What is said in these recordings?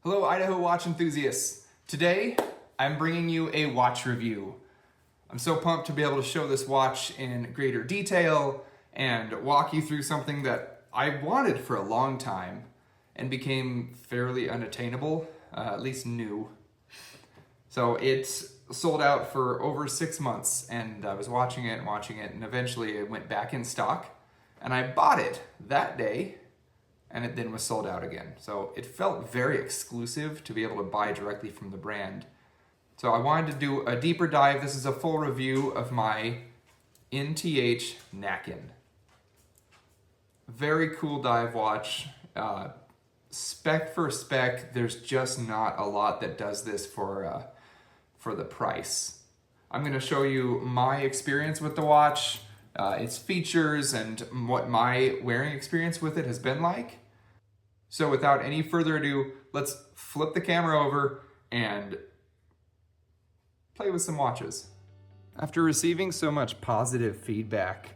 Hello Idaho watch enthusiasts. Today I'm bringing you a watch review. I'm so pumped to be able to show this watch in greater detail and walk you through something that I wanted for a long time and became fairly unattainable, at least new. So it's sold out for over 6 months and I was watching it and eventually it went back in stock and I bought it that day and it then was sold out again. So it felt very exclusive to be able to buy directly from the brand. So I wanted to do a deeper dive. This is a full review of my NTH Nacken. Very cool dive watch. Spec for spec, there's just not a lot that does this for the price. I'm gonna show you my experience with the watch, its features, and what my wearing experience with it has been like. So without any further ado, let's flip the camera over and play with some watches. After receiving so much positive feedback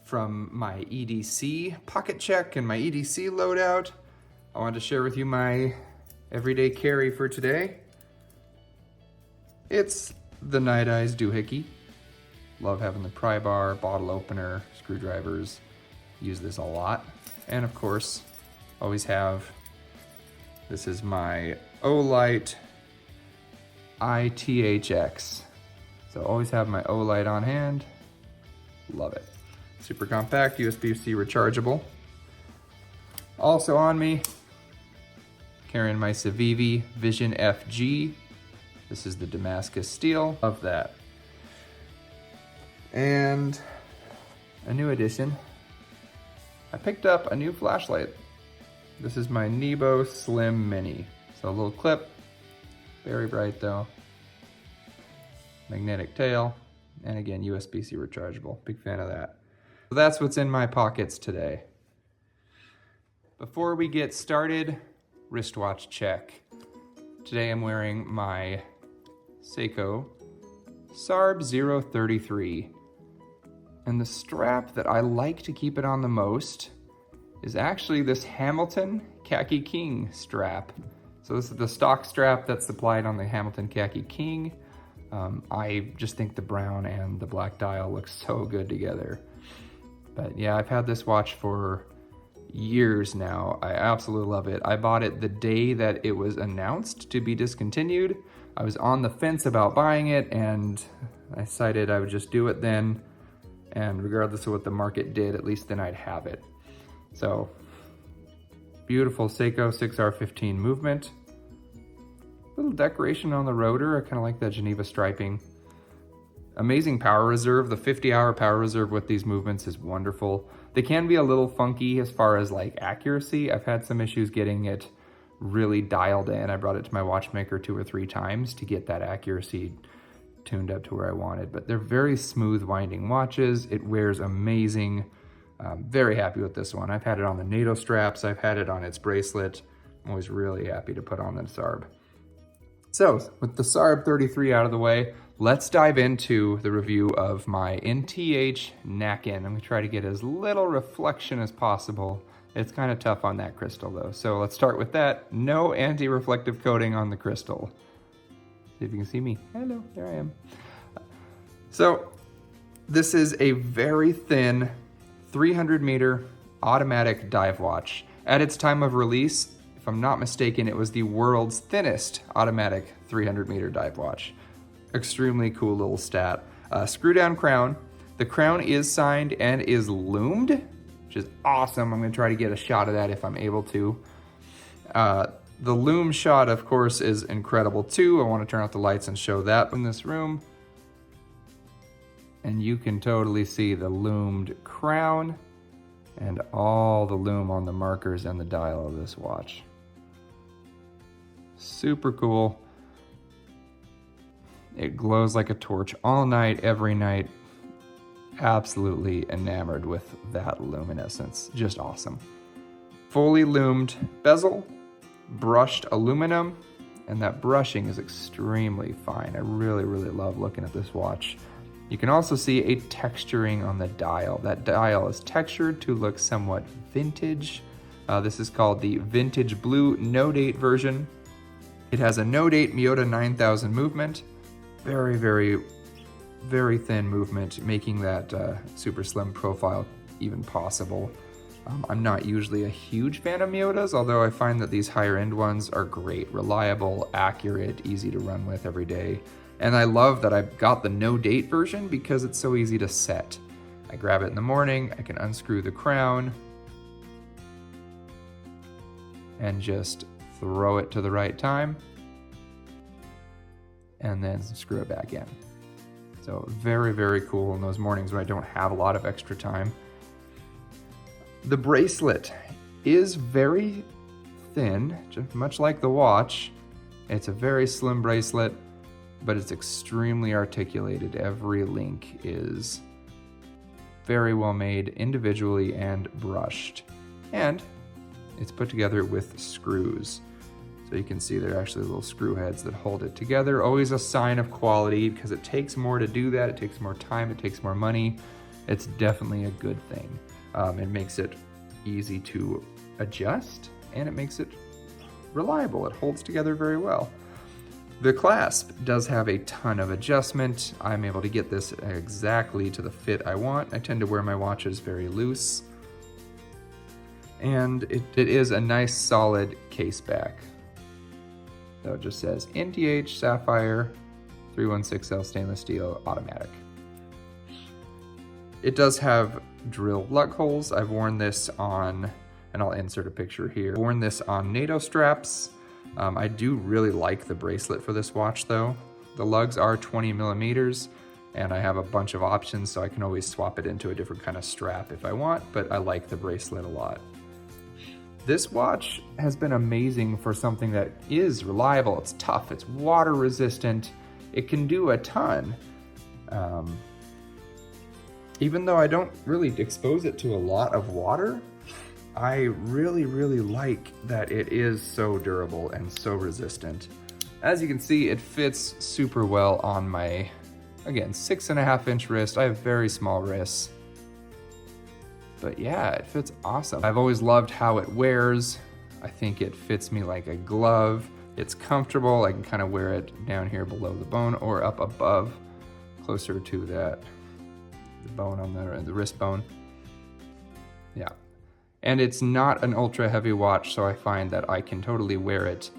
from my EDC pocket check and my EDC loadout, I wanted to share with you my everyday carry for today. It's the Night Eyes doohickey. Love having the pry bar, bottle opener, screwdrivers. Use this a lot. And of course, always have, this is my Olight ITHX. So always have my Olight on hand. Love it. Super compact, USB-C rechargeable. Also on me, carrying my Civivi Vision FG. This is the Damascus steel of that. And a new addition, I picked up a new flashlight. This is my Nebo Slim Mini. So a little clip, very bright though. Magnetic tail, and again, USB-C rechargeable. Big fan of that. So that's what's in my pockets today. Before we get started, wristwatch check. Today I'm wearing my Seiko SARB 033. And the strap that I like to keep it on the most is actually this Hamilton Khaki King strap. So this is the stock strap that's supplied on the Hamilton Khaki King. I just think the brown and the black dial look so good together. But yeah, I've had this watch for years now. I absolutely love it. I bought it the day that it was announced to be discontinued. I was on the fence about buying it and I decided I would just do it then. And regardless of what the market did, at least then I'd have it. So, beautiful Seiko 6R15 movement. Little decoration on the rotor, I kind of like that Geneva striping. Amazing power reserve. The 50-hour power reserve with these movements is wonderful. They can be a little funky as far as like accuracy. I've had some issues getting it really dialed in. I brought it to my watchmaker 2 or 3 times to get that accuracy tuned up to where I wanted, but they're very smooth winding watches. It wears amazing. Very happy with this one. I've had it on the NATO straps. I've had it on its bracelet. I'm always really happy to put on the SARB. So with the SARB 33 out of the way, let's dive into the review of my NTH Nacken. I'm gonna try to get as little reflection as possible. It's kind of tough on that crystal though. So let's start with that. No anti-reflective coating on the crystal. See if you can see me. Hello, there I am. So this is a very thin 300 meter automatic dive watch. At its time of release, if I'm not mistaken, it was the world's thinnest automatic 300 meter dive watch. Extremely cool little stat. Screw down crown. The crown is signed and is loomed, which is awesome. I'm gonna try to get a shot of that if I'm able to. The loom shot, of course, is incredible too. I want to turn off the lights and show that in this room. And you can totally see the loomed crown and all the loom on the markers and the dial of this watch. Super cool. It glows like a torch all night, every night. Absolutely enamored with that luminescence. Just awesome. Fully loomed bezel, brushed aluminum, and that brushing is extremely fine. I really, really love looking at this watch. You can also see a texturing on the dial. That dial is textured to look somewhat vintage. This is called the Vintage Blue No Date version. It has a no-date Miyota 9000 movement. Very, very, very thin movement, making that super slim profile even possible. I'm not usually a huge fan of Miyotas, although I find that these higher end ones are great, reliable, accurate, easy to run with every day. And I love that I've got the no date version because it's so easy to set. I grab it in the morning, I can unscrew the crown and just throw it to the right time and then screw it back in. So very, very cool in those mornings when I don't have a lot of extra time. The bracelet is very thin, just much like the watch. It's a very slim bracelet, but it's extremely articulated. Every link is very well made individually and brushed. And it's put together with screws. So you can see there are actually little screw heads that hold it together. Always a sign of quality because it takes more to do that. It takes more time, it takes more money. It's definitely a good thing. It makes it easy to adjust and it makes it reliable. It holds together very well. The clasp does have a ton of adjustment. I'm able to get this exactly to the fit I want. I tend to wear my watches very loose. And it is a nice solid case back. So it just says NTH Sapphire 316L stainless steel automatic. It does have drilled lug holes. I've worn this on, and I'll insert a picture here, worn this on NATO straps. I do really like the bracelet for this watch though. The lugs are 20 millimeters and I have a bunch of options so I can always swap it into a different kind of strap if I want, but I like the bracelet a lot. This watch has been amazing for something that is reliable, it's tough, it's water resistant, it can do a ton. Even though I don't really expose it to a lot of water, I really, really like that it is so durable and so resistant. As you can see, it fits super well on my, again, 6.5 inch wrist. I have very small wrists. But yeah, it fits awesome. I've always loved how it wears. I think it fits me like a glove. It's comfortable. I can kind of wear it down here below the bone or up above, closer to that, the bone on the wrist bone. Yeah. And it's not an ultra heavy watch, so I find that I can totally wear it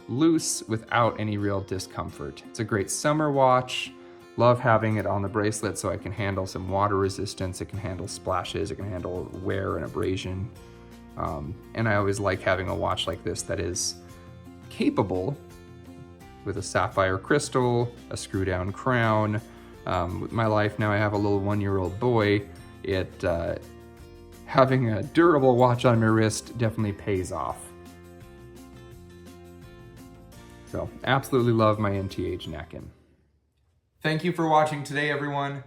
loose without any real discomfort. It's a great summer watch. Love having it on the bracelet so I can handle some water resistance, it can handle splashes, it can handle wear and abrasion. And I always like having a watch like this that is capable with a sapphire crystal, a screw down crown. With my life now, I have a little 1-year-old boy. Having a durable watch on my wrist definitely pays off. So absolutely love my NTH Nacken. Thank you for watching today, everyone.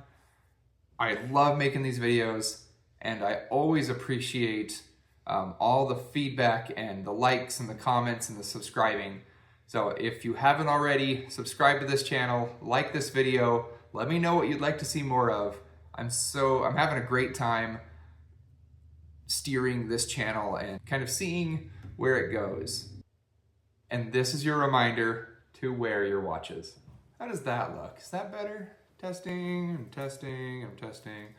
I love making these videos and I always appreciate all the feedback and the likes and the comments and the subscribing. So if you haven't already, subscribe to this channel, like this video, let me know what you'd like to see more of. I'm having a great time steering this channel and kind of seeing where it goes. And this is your reminder to wear your watches. How does that look? Is that better? Testing, I'm testing, I'm testing.